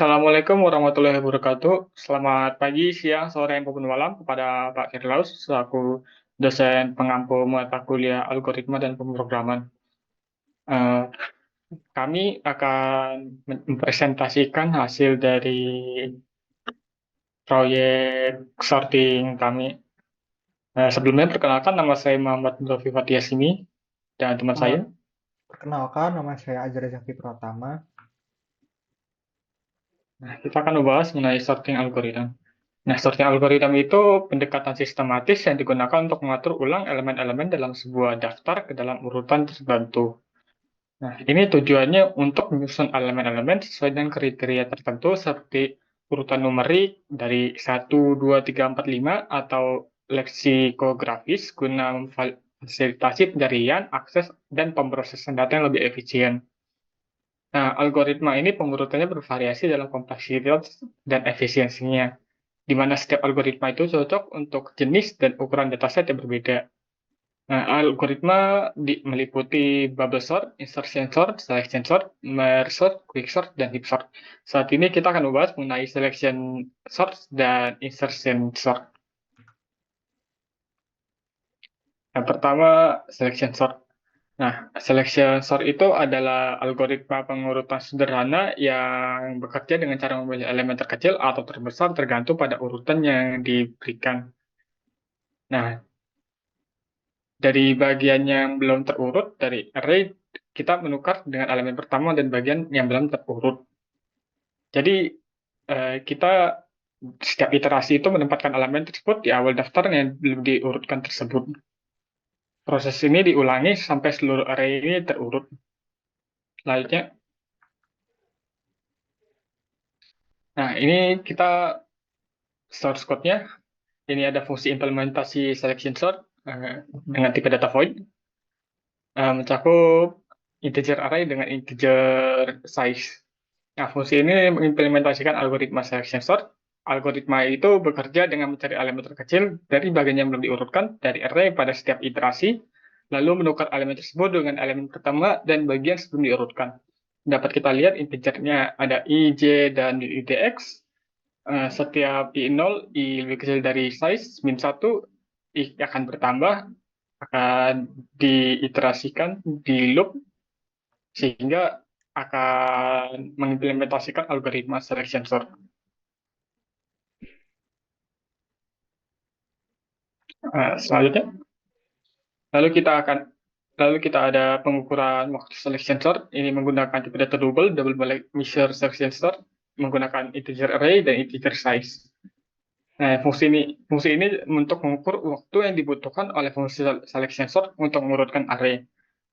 Assalamualaikum warahmatullahi wabarakatuh. Selamat pagi, siang, sore, maupun malam kepada Pak Firdaus selaku dosen pengampu mata kuliah algoritma dan pemrograman. Eh, Kami akan mempresentasikan hasil dari proyek sorting kami. Sebelumnya perkenalkan, nama saya Muhammad Nurfi Fatiyasimi dan teman Eh, saya. Perkenalkan, nama saya Azra Zaki Pratama. Nah, kita akan membahas mengenai sorting algoritma. Nah, sorting algoritma itu pendekatan sistematis yang digunakan untuk mengatur ulang elemen-elemen dalam sebuah daftar ke dalam urutan tertentu. Nah, ini tujuannya untuk menyusun elemen-elemen sesuai dengan kriteria tertentu seperti urutan numerik dari 1, 2, 3, 4, 5 atau leksikografis guna memfasilitasi pencarian, akses, dan pemrosesan data yang lebih efisien. Nah, algoritma ini pengurutannya bervariasi dalam kompleksitas dan efisiensinya, di mana setiap algoritma itu cocok untuk jenis dan ukuran dataset yang berbeda. Nah, algoritma meliputi bubble sort, insertion sort, selection sort, merge sort, quick sort, dan heap sort. Saat ini kita akan membahas mengenai selection sort dan insertion sort. Yang pertama, selection sort. Nah, selection sort itu adalah algoritma pengurutan sederhana yang bekerja dengan cara memilih elemen terkecil atau terbesar tergantung pada urutan yang diberikan. Nah, dari bagian yang belum terurut dari array, kita menukar dengan elemen pertama dan bagian yang belum terurut. Jadi, kita setiap iterasi itu menempatkan elemen tersebut di awal daftar yang belum diurutkan tersebut. Proses ini diulangi sampai seluruh array ini terurut. Selanjutnya, nah ini kita source code-nya. Ini ada fungsi implementasi selection sort dengan tipe data void, mencakup integer array dengan integer size. Nah, fungsi ini mengimplementasikan algoritma selection sort. Algoritma itu bekerja dengan mencari elemen terkecil dari bagian yang belum diurutkan dari array pada setiap iterasi, lalu menukar elemen tersebut dengan elemen pertama dan bagian sebelum diurutkan. Dapat kita lihat integernya ada i, j, dan idx. Setiap i0, i lebih kecil dari size, min 1, i akan bertambah, akan diiterasikan di loop, sehingga akan mengimplementasikan algoritma selection sort. Selanjutnya, lalu kita akan lalu kita ada pengukuran waktu selection sort. Ini menggunakan tipe data double, double measure selection sort, menggunakan integer array dan integer size. Nah, fungsi ini untuk mengukur waktu yang dibutuhkan oleh fungsi selection sort untuk mengurutkan array.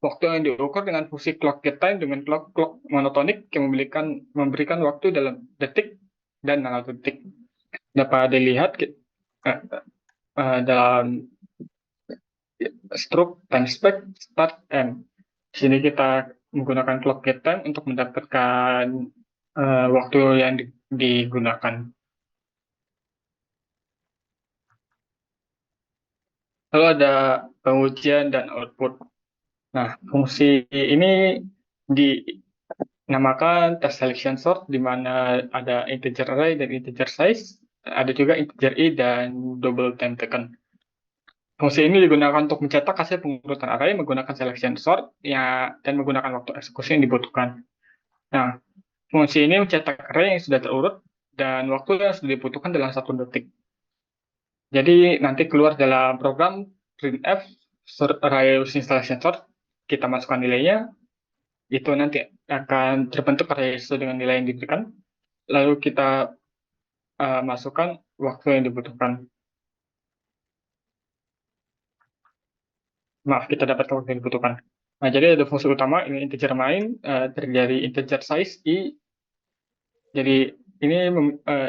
Waktu yang diukur dengan fungsi clock get time dengan clock monotonik yang memberikan waktu dalam detik dan nanodetik. Dapat dilihat dalam stroke, time spec, start, end. Di sini kita menggunakan clock get time untuk mendapatkan waktu yang digunakan. Lalu ada pengujian dan output. Nah, fungsi ini dinamakan test selection sort, di mana ada integer array dan integer size, ada juga integer i dan double time taken. Fungsi ini digunakan untuk mencetak hasil pengurutan array menggunakan selection sort ya, dan menggunakan waktu eksekusi yang dibutuhkan. Nah, fungsi ini mencetak array yang sudah terurut dan waktu yang sudah dibutuhkan dalam 1 detik. Jadi nanti keluar dalam program printf array using selection sort, kita masukkan nilainya, itu nanti akan terbentuk array sesuai dengan nilai yang diberikan, lalu kita masukkan waktu yang dibutuhkan. Maaf, kita dapat waktu yang dibutuhkan. Nah, jadi ada fungsi utama, ini integer main, terdiri integer size, i. Jadi ini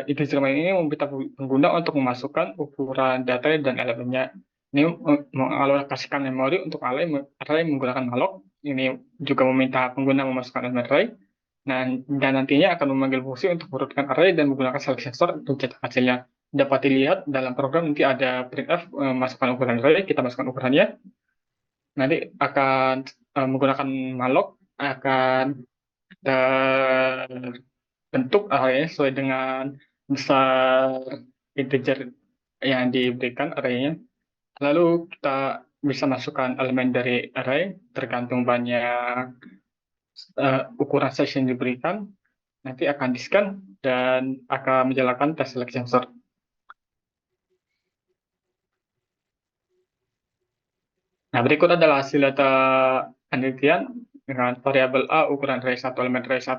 integer main ini meminta pengguna untuk memasukkan ukuran data dan elemennya. Ini mengalokasikan memori untuk array menggunakan malloc. Ini juga meminta pengguna memasukkan elemen array. Nah, dan nantinya akan memanggil fungsi untuk merutkan array dan menggunakan selection sort untuk cetak hasilnya. Dapat dilihat dalam program nanti ada printf, masukkan ukuran array, kita masukkan ukurannya. Nanti akan menggunakan malloc, akan bentuk array sesuai dengan besar integer yang diberikan arraynya. Lalu kita bisa masukkan elemen dari array tergantung banyak ukuran size yang diberikan, nanti akan di-scan dan akan menjalankan tes selection sort. Nah, berikut adalah hasil data penelitian dengan variabel A ukuran array 1 elemen array 1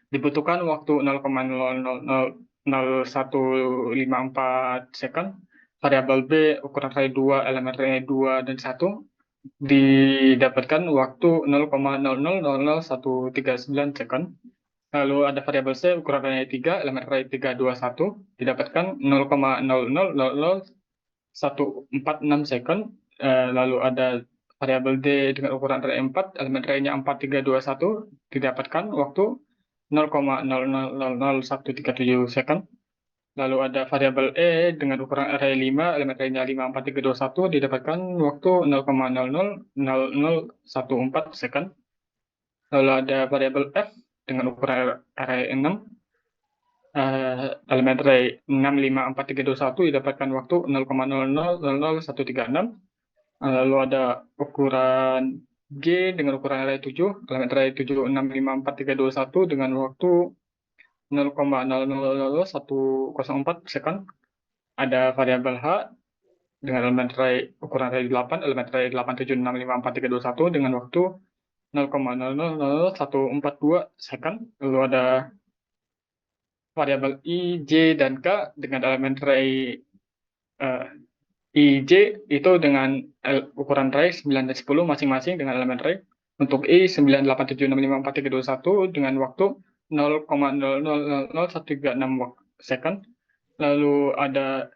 dibutuhkan waktu 0,000154 second. Variabel B ukuran array 2 elemen array 2 dan 1 didapatkan waktu 0,000139 second. Lalu ada variabel C ukuran array 3 elemen array 3, 2, 1 didapatkan 0,000146 second. Lalu ada variabel D dengan ukuran array 4, elemen array-nya 4, 3, 2, 1 didapatkan waktu 0,000137 second. Lalu ada variabel E dengan ukuran array 5, elemen array-nya 5, 4, 3, 2, 1 didapatkan waktu 0,000014 second. Lalu ada variabel F dengan ukuran array 6, elemen array 6, 5, 4, 3, 2, 1 didapatkan waktu 0,000136. Lalu ada ukuran G dengan ukuran array 7, elemen array 7, 6, 5, 4, 3, 2, 1 dengan waktu 0,000104 second. Ada variabel H dengan elemen array ukuran array 8, elemen array 8, 7, 6, 5, 4, 3, 2, 1 dengan waktu 0,000142 second. Lalu ada variabel I, J, dan K dengan elemen array IJ itu dengan ukuran array 9 dan 10 masing-masing dengan elemen array. Untuk I 987654321 dengan waktu 0,000136 second. Lalu ada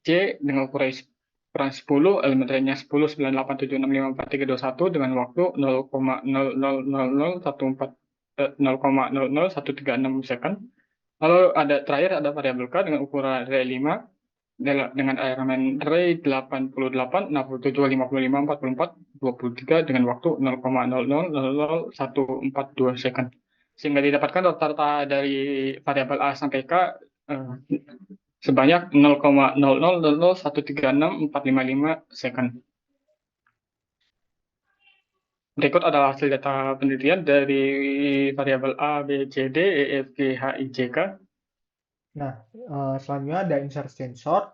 J dengan ukuran 10, elemen array-nya 10, 987654321 dengan waktu 0,000136 second. Lalu ada terakhir ada variabel K dengan ukuran array 5 dengan elemen array 88, 67, 55, 44, 23 dengan waktu 0,000142 second. Sehingga didapatkan rata-rata dari variabel A sampai K sebanyak 0,000136,455 second. Berikut adalah hasil data penelitian dari variabel A, B, C, D, E, F, G, H, I, J, K. Nah, selanjutnya ada insertion sort.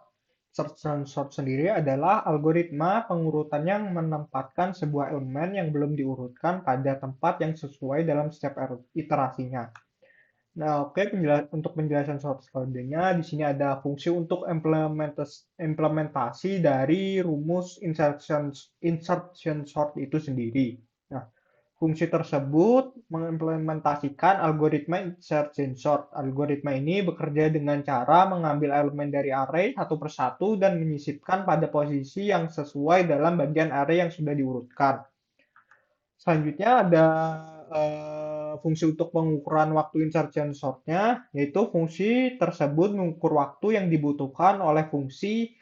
Insertion sort sendiri adalah algoritma pengurutan yang menempatkan sebuah elemen yang belum diurutkan pada tempat yang sesuai dalam setiap iterasinya. Nah, oke, untuk penjelasan sort selanjutnya, di sini ada fungsi untuk implementasi dari rumus insertion sort itu sendiri. Nah, fungsi tersebut mengimplementasikan algoritma insertion sort. Algoritma ini bekerja dengan cara mengambil elemen dari array satu persatu dan menyisipkan pada posisi yang sesuai dalam bagian array yang sudah diurutkan. Selanjutnya ada fungsi untuk pengukuran waktu insertion sort-nya, yaitu fungsi tersebut mengukur waktu yang dibutuhkan oleh fungsi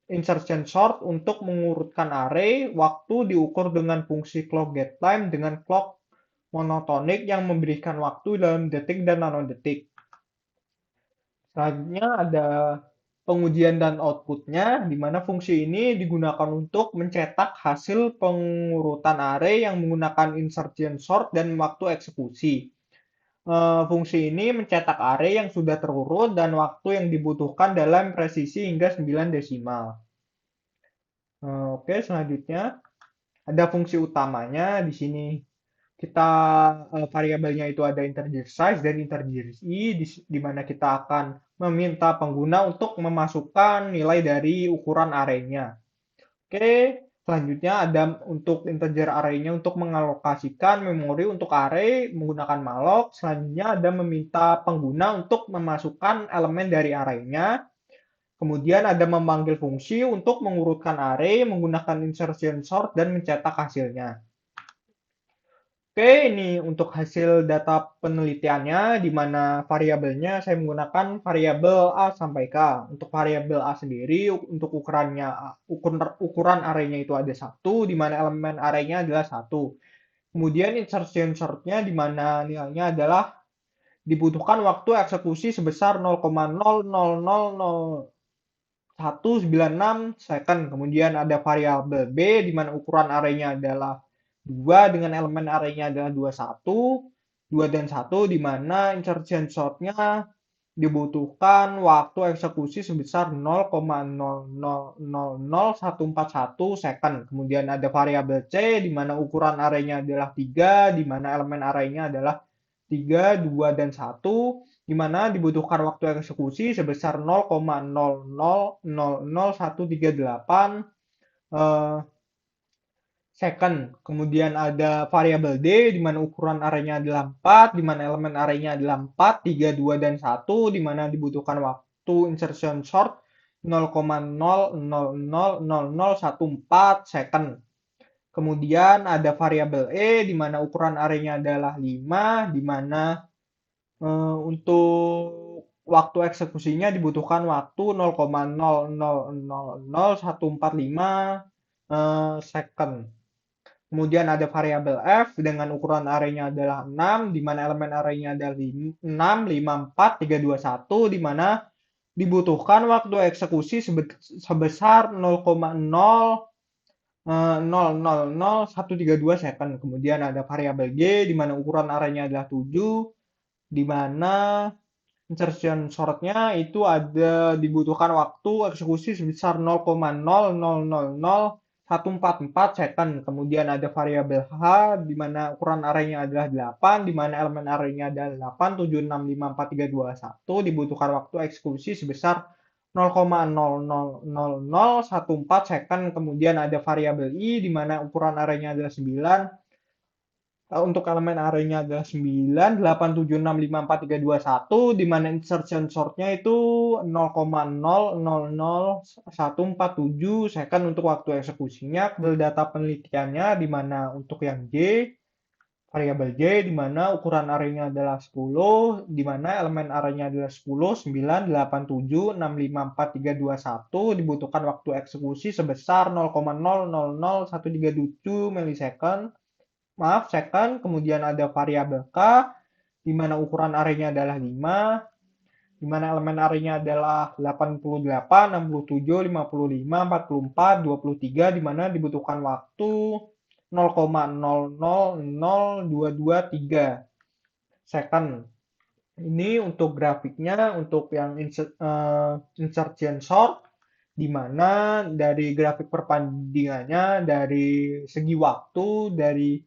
insertion sort untuk mengurutkan array. Waktu diukur dengan fungsi clock getTime dengan clock monotonik yang memberikan waktu dalam detik dan nanodetik. Selanjutnya ada pengujian dan outputnya, di mana fungsi ini digunakan untuk mencetak hasil pengurutan array yang menggunakan insertion sort dan waktu eksekusi. Fungsi ini mencetak array yang sudah terurut dan waktu yang dibutuhkan dalam presisi hingga 9 desimal. Oke, selanjutnya ada fungsi utamanya di sini. Kita variabelnya itu ada integer size dan integer i, di mana kita akan meminta pengguna untuk memasukkan nilai dari ukuran array-nya. Oke, selanjutnya ada untuk integer array-nya untuk mengalokasikan memori untuk array menggunakan malloc. Selanjutnya ada meminta pengguna untuk memasukkan elemen dari array-nya. Kemudian ada memanggil fungsi untuk mengurutkan array menggunakan insertion sort dan mencetak hasilnya. Oke, ini untuk hasil data penelitiannya, di mana variabelnya saya menggunakan variabel A sampai K. Untuk variabel A sendiri, untuk ukuran array-nya itu ada 1, di mana elemen array-nya adalah 1. Kemudian insertion sort-nya, di mana nilainya adalah dibutuhkan waktu eksekusi sebesar 0,0000196 second. Kemudian ada variabel B di mana ukuran arraynya adalah 2 dengan elemen arraynya adalah 21, 2 dan 1 di mana insertion sortnya dibutuhkan waktu eksekusi sebesar 0,000141 second. Kemudian ada variabel C di mana ukuran arraynya adalah 3, di mana elemen arraynya adalah 3, 2, dan 1, di mana dibutuhkan waktu eksekusi sebesar 0,000138 second. Kemudian ada variabel D, di mana ukuran arraynya adalah 4, di mana elemen arraynya adalah 4, 3, 2, dan 1, di mana dibutuhkan waktu insertion sort 0,000014 second. Kemudian ada variabel E, di mana ukuran arraynya adalah 5, di mana untuk waktu eksekusinya dibutuhkan waktu 0,00000145 second. Kemudian ada variabel F dengan ukuran arraynya adalah 6, di mana elemen arraynya adalah 6, 5, 4, 3, 2, 1, di mana dibutuhkan waktu eksekusi sebesar 0,000132 second. Kemudian ada variabel G, di mana ukuran arraynya adalah 7, di mana insertion sortnya itu ada dibutuhkan waktu eksekusi sebesar 0,000144 second. Kemudian ada variabel H di mana ukuran arraynya adalah 8, di mana elemen arraynya adalah 8, 7, 6, 5, 4, 3, 2, 1. Dibutuhkan waktu eksekusi sebesar 0,000014 second. Kemudian ada variabel I di mana ukuran arraynya adalah 9, untuk elemen arraynya adalah 9, 8, 7, 6, 5, 4, 3, 2, 1, di mana insertion sortnya itu 0,000147 second untuk waktu eksekusinya. Kemudian data penelitiannya di mana untuk yang J, variabel J, di mana ukuran arraynya adalah 10, di mana elemen arraynya adalah 10, 9, 8, 7, 6, 5, 4, 3, 2, 1, dibutuhkan waktu eksekusi sebesar 0,000137 millisecond. Maaf, second. Kemudian ada variabel K, di mana ukuran arraynya adalah 5, di mana elemen arraynya adalah 88, 67, 55, 44, 23, di mana dibutuhkan waktu 0,000223 second. Ini untuk grafiknya, untuk yang insertion sort, di mana dari grafik perbandingannya, dari segi waktu, dari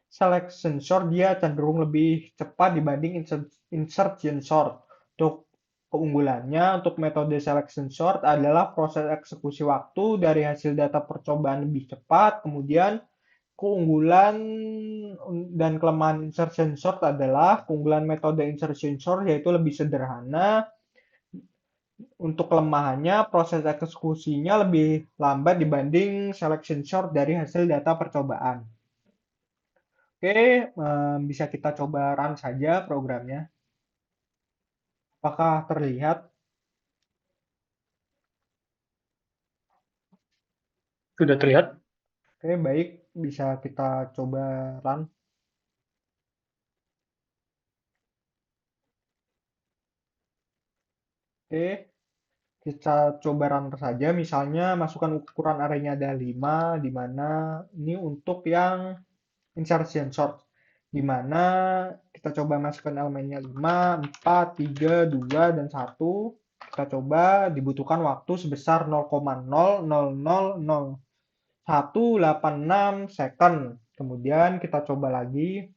selection sort dia cenderung lebih cepat dibanding insertion sort. Untuk keunggulannya, untuk metode selection sort adalah proses eksekusi waktu dari hasil data percobaan lebih cepat. Kemudian keunggulan dan kelemahan insertion sort adalah keunggulan metode insertion sort yaitu lebih sederhana. Untuk kelemahannya, proses eksekusinya lebih lambat dibanding selection sort dari hasil data percobaan. Oke, bisa kita coba run saja programnya. Apakah terlihat? Sudah terlihat? Oke, baik. Bisa kita coba run. Oke, kita coba run saja. Misalnya masukkan ukuran arraynya ada 5, di mana ini untuk yang insertion sort. Di mana kita coba masukkan elemennya 5, 4, 3, 2, dan 1. Kita coba dibutuhkan waktu sebesar 0,000186 second. Kemudian kita coba lagi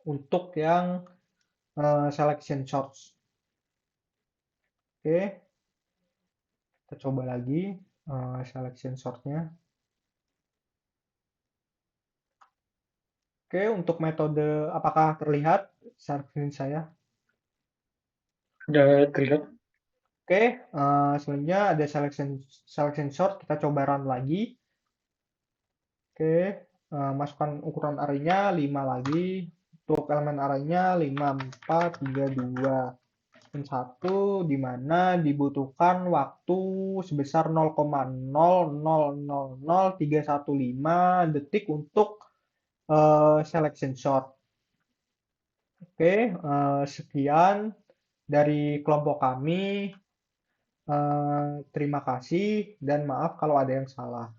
untuk yang selection source. Oke, kita coba lagi selection source-nya. Oke, untuk metode apakah terlihat screen saya? Sudah terlihat. Oke, selanjutnya ada selection sort. Kita coba run lagi. Oke, masukkan ukuran arraynya 5 lagi. Untuk elemen arraynya 5, 4, 3, 2, dan 1, di mana dibutuhkan waktu sebesar 0,000315 detik untuk selection sort. Oke, sekian dari kelompok kami. Terima kasih dan maaf kalau ada yang salah.